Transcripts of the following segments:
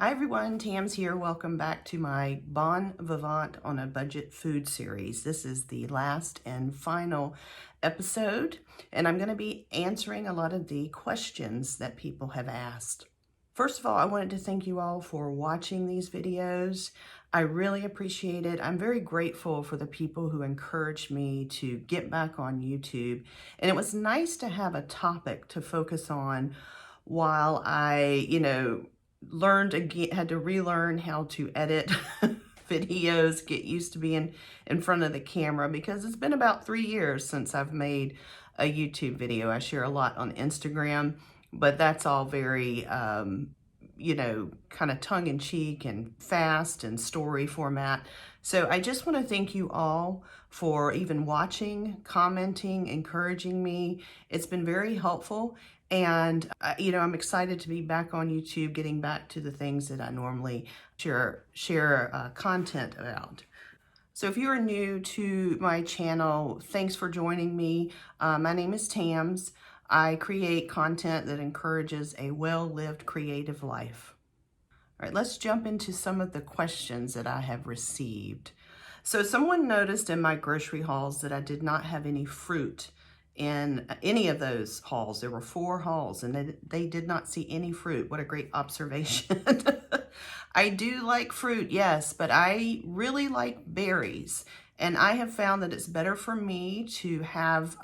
Hi everyone, Tam's here. Welcome back to my Bon Vivant on a Budget food series. This is the last and final episode, and I'm going to be answering a lot of the questions that people have asked. First of all, I wanted to thank you all for watching these videos. I really appreciate it. I'm very grateful for the people who encouraged me to get back on YouTube, and it was nice to have a topic to focus on while I, learned again, had to relearn how to edit videos, get used to being in front of the camera, because it's been about 3 years since I've made a YouTube video. I share a lot on Instagram, but that's all very, kind of tongue-in-cheek and fast and story format. So I just want to thank you all for even watching, commenting, encouraging me. It's been very helpful. And, I'm excited to be back on YouTube, getting back to the things that I normally share content about. So if you are new to my channel, thanks for joining me. My name is Tams. I create content that encourages a well-lived creative life. All right, let's jump into some of the questions that I have received. So someone noticed in my grocery hauls that I did not have any fruit in any of those hauls. There were 4 hauls and they did not see any fruit. What a great observation. I do like fruit, yes, but I really like berries. And I have found that it's better for me to have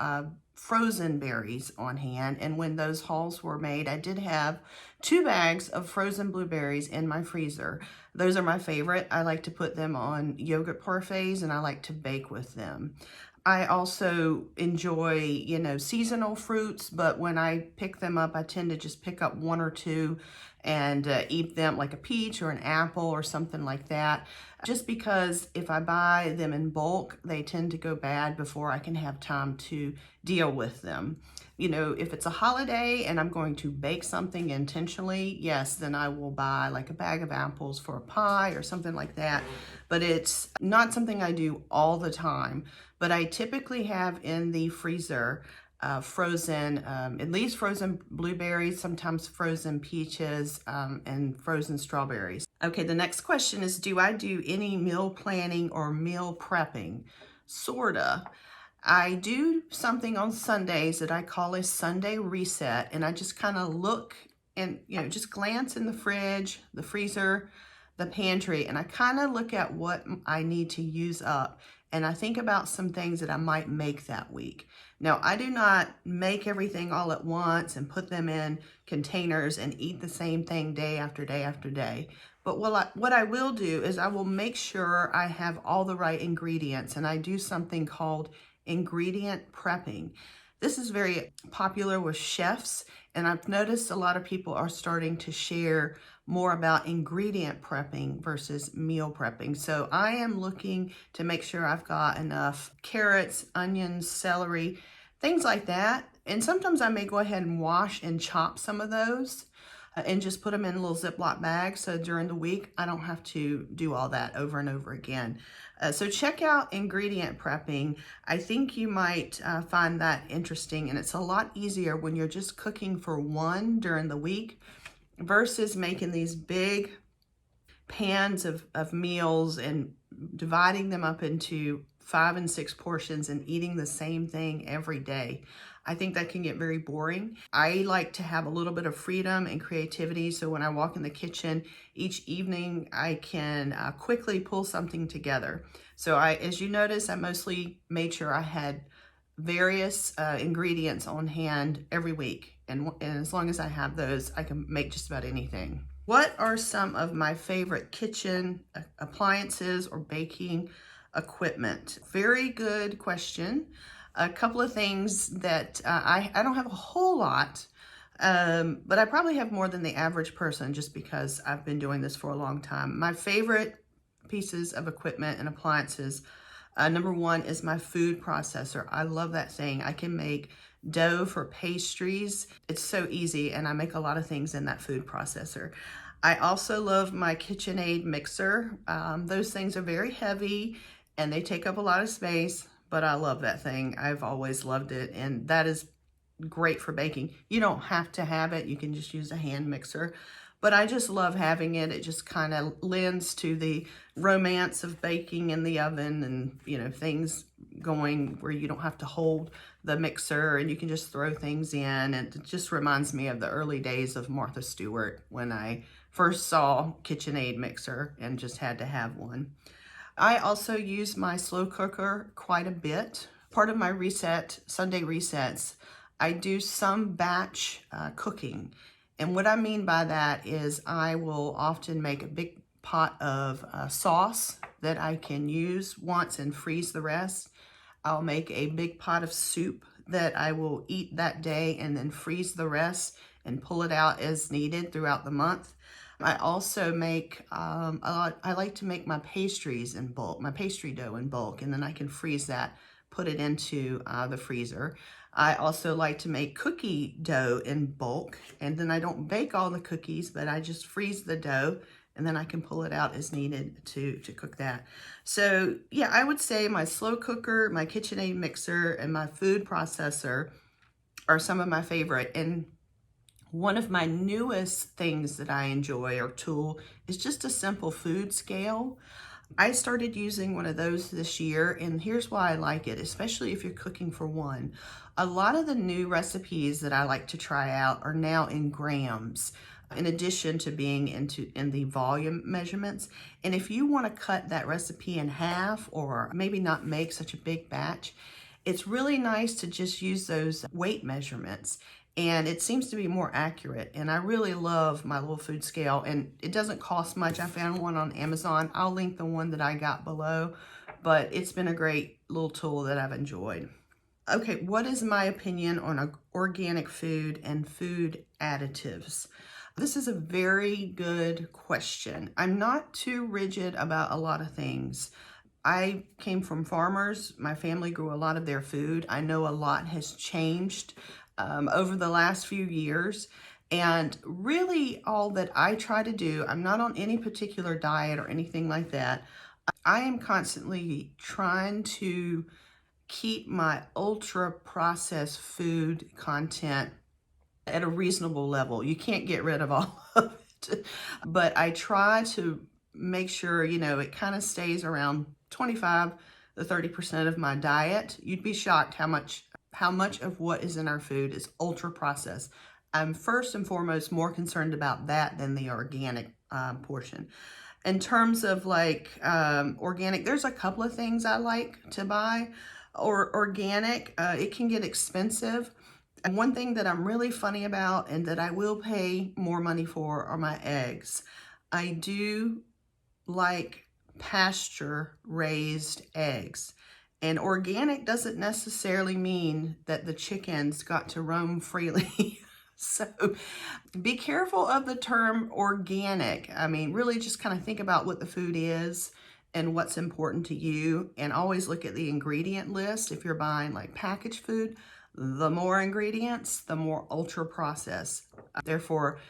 frozen berries on hand. And when those hauls were made, I did have 2 bags of frozen blueberries in my freezer. Those are my favorite. I like to put them on yogurt parfaits and I like to bake with them. I also enjoy, seasonal fruits, but when I pick them up, I tend to just pick up 1 or 2 and eat them, like a peach or an apple or something like that. Just because if I buy them in bulk, they tend to go bad before I can have time to deal with them. If it's a holiday and I'm going to bake something intentionally, yes, then I will buy like a bag of apples for a pie or something like that. But it's not something I do all the time. But I typically have in the freezer frozen, at least frozen blueberries, sometimes frozen peaches, and frozen strawberries. Okay, the next question is, do I do any meal planning or meal prepping? Sorta. I do something on Sundays that I call a Sunday reset, and I just kind of look and, just glance in the fridge, the freezer, the pantry, and I kind of look at what I need to use up. And I think about some things that I might make that week. Now, I do not make everything all at once and put them in containers and eat the same thing day after day after day. But what I will do is I will make sure I have all the right ingredients, and I do something called ingredient prepping. This is very popular with chefs, and I've noticed a lot of people are starting to share more about ingredient prepping versus meal prepping. So I am looking to make sure I've got enough carrots, onions, celery, things like that. And sometimes I may go ahead and wash and chop some of those and just put them in little Ziploc bags. So during the week, I don't have to do all that over and over again. So check out ingredient prepping. I think you might find that interesting, and it's a lot easier when you're just cooking for one during the week versus making these big pans of meals and dividing them up into 5 and 6 portions and eating the same thing every day. I think that can get very boring. I like to have a little bit of freedom and creativity, so when I walk in the kitchen each evening, I can quickly pull something together. So as you notice, I mostly made sure I had various ingredients on hand every week. And as long as I have those, I can make just about anything. What are some of my favorite kitchen appliances or baking equipment? Very good question. A couple of things that I don't have a whole lot, but I probably have more than the average person just because I've been doing this for a long time. My favorite pieces of equipment and appliances, number 1 is my food processor. I love that thing. I can make dough for pastries. It's so easy, and I make a lot of things in that food processor. I also love my KitchenAid mixer. Those things are very heavy and they take up a lot of space, but I love that thing. I've always loved it, and that is great for baking. You don't have to have it. You can just use a hand mixer. but I just love having it. It just kind of lends to the romance of baking in the oven and, you know, things going where you don't have to hold the mixer and you can just throw things in. And it just reminds me of the early days of Martha Stewart when I first saw KitchenAid mixer and just had to have one. I also use my slow cooker quite a bit. Part of my Sunday resets, I do some batch cooking. And what I mean by that is I will often make a big pot of sauce that I can use once and freeze the rest. I'll make a big pot of soup that I will eat that day and then freeze the rest and pull it out as needed throughout the month. I also make I like to make my pastries in bulk, my pastry dough in bulk, and then I can freeze that, put it into the freezer. I also like to make cookie dough in bulk, and then I don't bake all the cookies, but I just freeze the dough, and then I can pull it out as needed to cook that. So yeah, I would say my slow cooker, my KitchenAid mixer, and my food processor are some of my favorite. And one of my newest things that I enjoy or tool is just a simple food scale. I started using one of those this year, and here's why I like it, especially if you're cooking for one. A lot of the new recipes that I like to try out are now in grams, in addition to being in the volume measurements. And if you want to cut that recipe in half or maybe not make such a big batch, it's really nice to just use those weight measurements. And it seems to be more accurate. And I really love my little food scale, and it doesn't cost much. I found one on Amazon. I'll link the one that I got below, but it's been a great little tool that I've enjoyed. Okay, what is my opinion on organic food and food additives? This is a very good question. I'm not too rigid about a lot of things. I came from farmers. My family grew a lot of their food. I know a lot has changed over the last few years. And really all that I try to do, I'm not on any particular diet or anything like that. I am constantly trying to keep my ultra processed food content at a reasonable level. You can't get rid of all of it, but I try to make sure, you know, it kind of stays around 25 to 30% of my diet. You'd be shocked how much of what is in our food is ultra processed. I'm first and foremost more concerned about that than the organic portion. In terms of like organic, there's a couple of things I like to buy. Or organic, it can get expensive. And one thing that I'm really funny about and that I will pay more money for are my eggs. I do like pasture raised eggs. And organic doesn't necessarily mean that the chickens got to roam freely. So be careful of the term organic. I mean, really just kind of think about what the food is and what's important to you, and always look at the ingredient list. If you're buying like packaged food, the more ingredients, the more ultra processed. Therefore,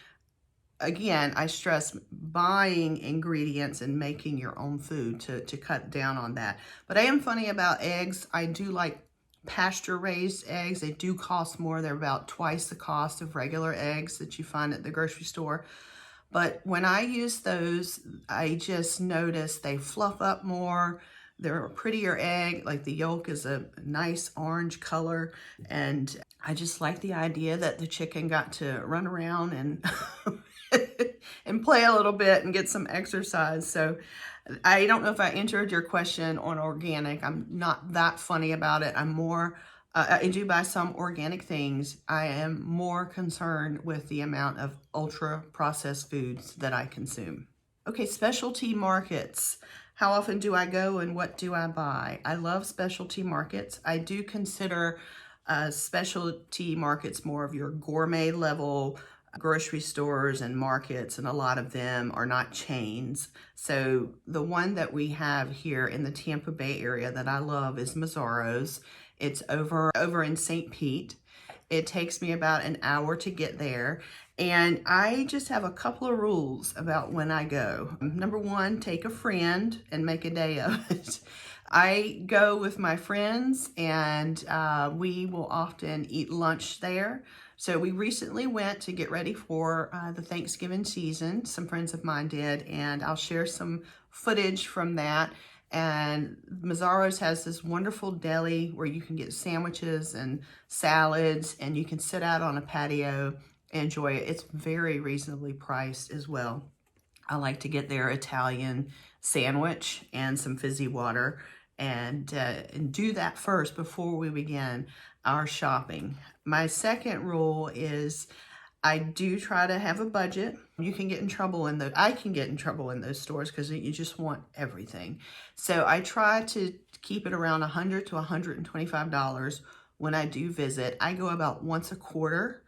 again, I stress buying ingredients and making your own food to cut down on that. But I am funny about eggs. I do like pasture raised eggs. They do cost more. They're about twice the cost of regular eggs that you find at the grocery store. But when I use those, I just notice they fluff up more. They're a prettier egg, like the yolk is a nice orange color. And I just like the idea that the chicken got to run around and and play a little bit and get some exercise. So I don't know if I answered your question on organic. I'm not that funny about it. I'm more, I do buy some organic things. I am more concerned with the amount of ultra processed foods that I consume. Okay, specialty markets. How often do I go and what do I buy? I love specialty markets. I do consider specialty markets more of your gourmet level grocery stores and markets, and a lot of them are not chains. So the one that we have here in the Tampa Bay area that I love is Mazzaro's. It's over in St. Pete. It takes me about an hour to get there. And I just have a couple of rules about when I go. Number one, take a friend and make a day of it. I go with my friends, and we will often eat lunch there. So we recently went to get ready for the Thanksgiving season. Some friends of mine did, and I'll share some footage from that. And Mazzaro's has this wonderful deli where you can get sandwiches and salads, and you can sit out on a patio, enjoy it. It's very reasonably priced as well. I like to get their Italian sandwich and some fizzy water, and do that first before we begin our shopping. My second rule is I do try to have a budget. You can get in trouble in I can get in trouble in those stores because you just want everything. So I try to keep it around $100 to $125 when I do visit. I go about once a quarter.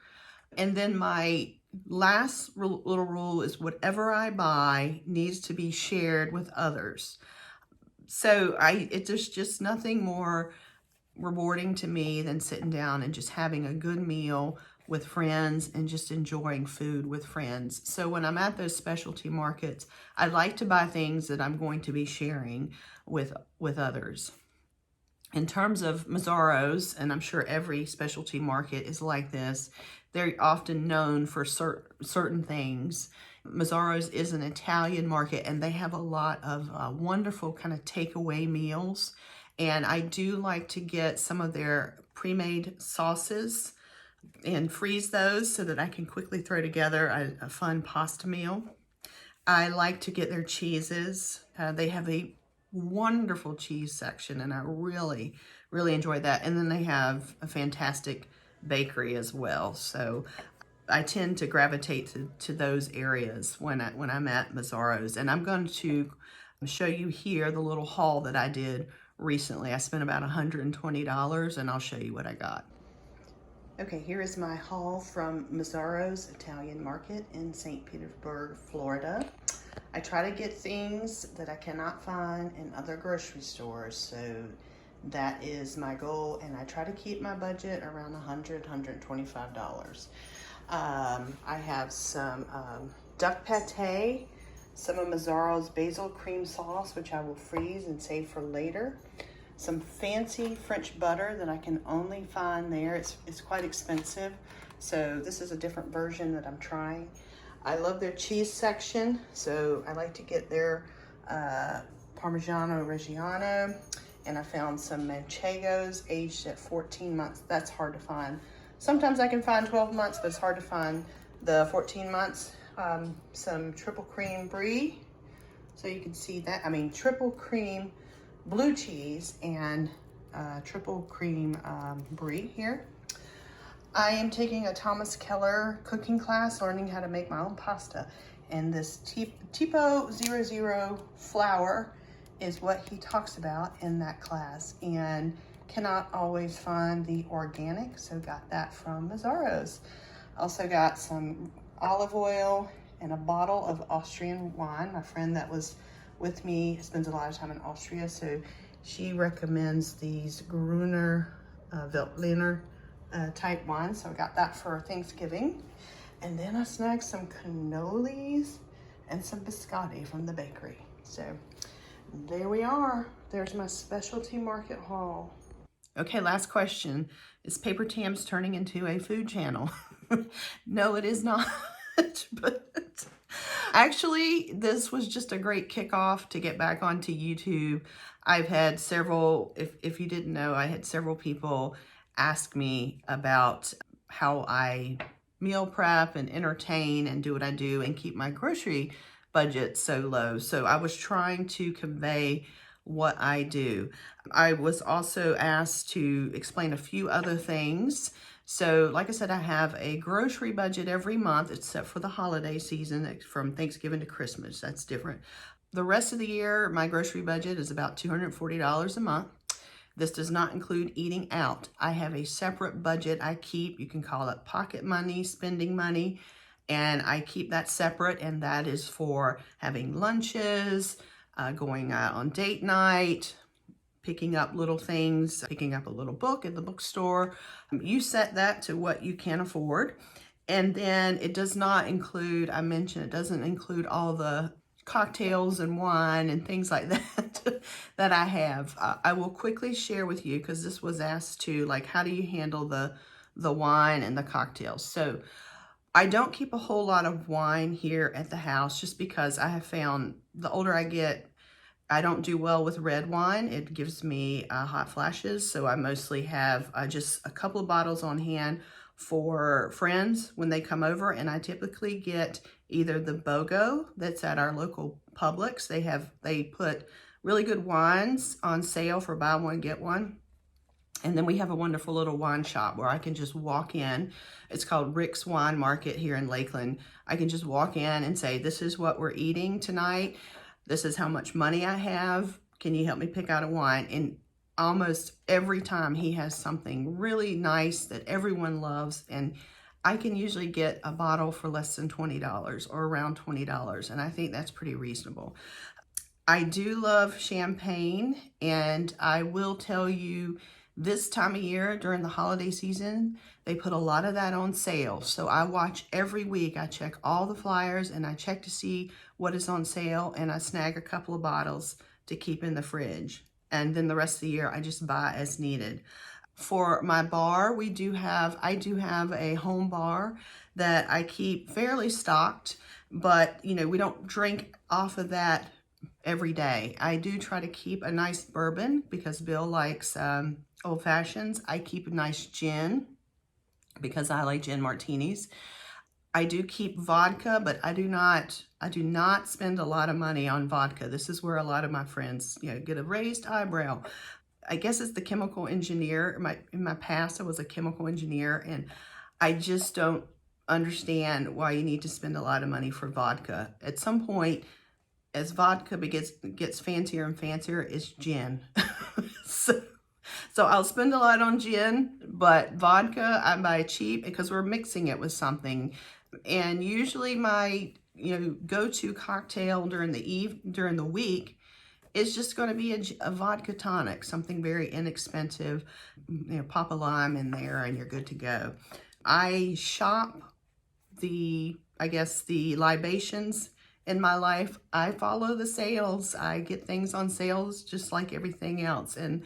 And then my last little rule is whatever I buy needs to be shared with others. So there's just nothing more rewarding to me than sitting down and just having a good meal with friends and just enjoying food with friends. So when I'm at those specialty markets, I like to buy things that I'm going to be sharing with others. In terms of Mazzaro's, and I'm sure every specialty market is like this, they're often known for certain things. Mazzaro's is an Italian market, and they have a lot of wonderful kind of takeaway meals. And I do like to get some of their pre-made sauces and freeze those so that I can quickly throw together a fun pasta meal. I like to get their cheeses. They have a wonderful cheese section, and I really, really enjoy that. And then they have a fantastic bakery as well. So I tend to gravitate to those areas when I'm at Mazzaro's. And I'm going to show you here the little haul that I did recently. I spent about $120, and I'll show you what I got. Okay, here is my haul from Mazzaro's Italian Market in St. Petersburg, Florida. I try to get things that I cannot find in other grocery stores, so that is my goal, and I try to keep my budget around $100, $125. I have some duck pate, some of Mazzaro's basil cream sauce, which I will freeze and save for later. Some fancy French butter that I can only find there. It's quite expensive, so this is a different version that I'm trying. I love their cheese section, so I like to get their Parmigiano Reggiano, and I found some Manchegos aged at 14 months. That's hard to find. Sometimes I can find 12 months, but it's hard to find the 14 months. Some triple cream brie, so you can see that. I mean, triple cream blue cheese and triple cream brie here. I am taking a Thomas Keller cooking class, learning how to make my own pasta. And this Pt6 flour is what he talks about in that class, and cannot always find the organic, so got that from Mazzaro's. Also got some olive oil and a bottle of Austrian wine. My friend that was with me spends a lot of time in Austria, so she recommends these Gruner Veltliner type wines, so I got that for Thanksgiving. And then I snagged some cannolis and some biscotti from the bakery. So there we are. There's my specialty market haul. Okay, last question. Is Paper Tams turning into a food channel? No, it is not. But actually, this was just a great kickoff to get back onto YouTube. I've had several, if you didn't know, I had several people ask me about how I meal prep and entertain and do what I do and keep my grocery budget so low. So I was trying to convey what I do. I was also asked to explain a few other things. So like I said, I have a grocery budget every month, except for the holiday season from Thanksgiving to Christmas. That's different. The rest of the year, my grocery budget is about $240 a month. This does not include eating out. I have a separate budget I keep. You can call it pocket money, spending money, and I keep that separate, and that is for having lunches, going out on date night, picking up little things, picking up a little book at the bookstore. You set that to what you can afford. And then it does not include, I mentioned, it doesn't include all the cocktails and wine and things like that that I have. I will quickly share with you, because this was asked too, like, how do you handle the wine and the cocktails? So I don't keep a whole lot of wine here at the house, just because I have found the older I get, I don't do well with red wine. It gives me hot flashes. So I mostly have just a couple of bottles on hand for friends when they come over. And I typically get either the BOGO that's at our local Publix. They put really good wines on sale for buy one, get one. And then we have a wonderful little wine shop where I can just walk in. It's called Rick's Wine Market here in Lakeland. I can just walk in and say, this is what we're eating tonight. This is how much money I have. Can you help me pick out a wine? And almost every time he has something really nice that everyone loves. And I can usually get a bottle for less than $20 or around $20. And I think that's pretty reasonable. I do love champagne, and I will tell you, this time of year during the holiday season, they put a lot of that on sale. So I watch every week. I check all the flyers and I check to see what is on sale, and I snag a couple of bottles to keep in the fridge. And then the rest of the year, I just buy as needed. For my bar, I do have a home bar that I keep fairly stocked, but we don't drink off of that every day. I do try to keep a nice bourbon because Bill likes old fashions. I keep a nice gin because I like gin martinis. I do keep vodka, but I do not spend a lot of money on vodka. This is where a lot of my friends, get a raised eyebrow. I guess it's the chemical engineer. In my past, I was a chemical engineer, and I just don't understand why you need to spend a lot of money for vodka. At some point, as vodka gets fancier and fancier, it's gin. So I'll spend a lot on gin, but vodka I buy cheap because we're mixing it with something. And usually my go-to cocktail during the week is just going to be a vodka tonic, something very inexpensive. Pop a lime in there and you're good to go. I shop the libations in my life. I follow the sales. I get things on sales just like everything else. And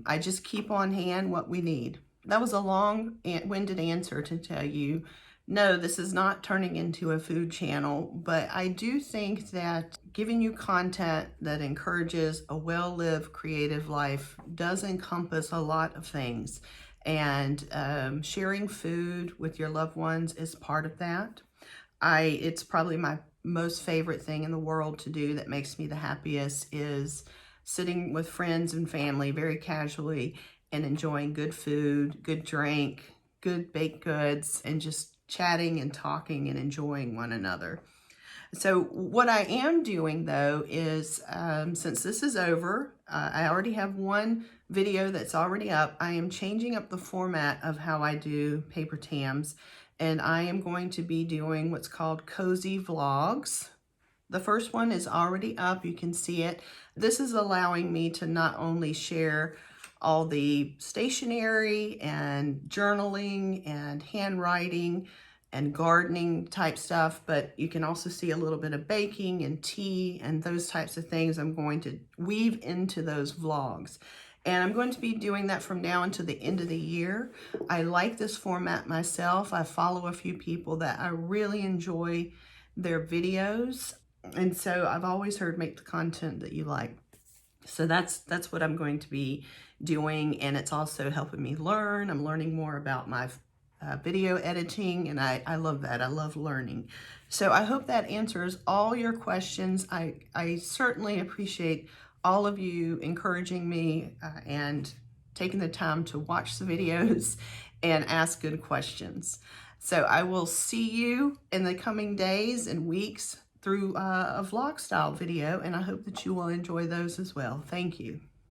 I just keep on hand what we need. That was a long-winded answer to tell you, no, this is not turning into a food channel, but I do think that giving you content that encourages a well-lived creative life does encompass a lot of things. And sharing food with your loved ones is part of that. It's probably my most favorite thing in the world to do that makes me the happiest is sitting with friends and family very casually and enjoying good food, good drink, good baked goods, and just chatting and talking and enjoying one another. So what I am doing though is, since this is over, I already have one video that's already up. I am changing up the format of how I do paper tams, and I am going to be doing what's called cozy vlogs. The first one is already up. You can see it. This is allowing me to not only share all the stationery and journaling and handwriting and gardening type stuff, but you can also see a little bit of baking and tea and those types of things I'm going to weave into those vlogs. And I'm going to be doing that from now until the end of the year. I like this format myself. I follow a few people that I really enjoy their videos. And so I've always heard make the content that you like. So that's what I'm going to be doing. And it's also helping me learn. I'm learning more about my video editing, and I love that. I love learning. So I hope that answers all your questions. I certainly appreciate all of you encouraging me and taking the time to watch the videos and ask good questions. So I will see you in the coming days and weeks through a vlog style video, and I hope that you will enjoy those as well. Thank you.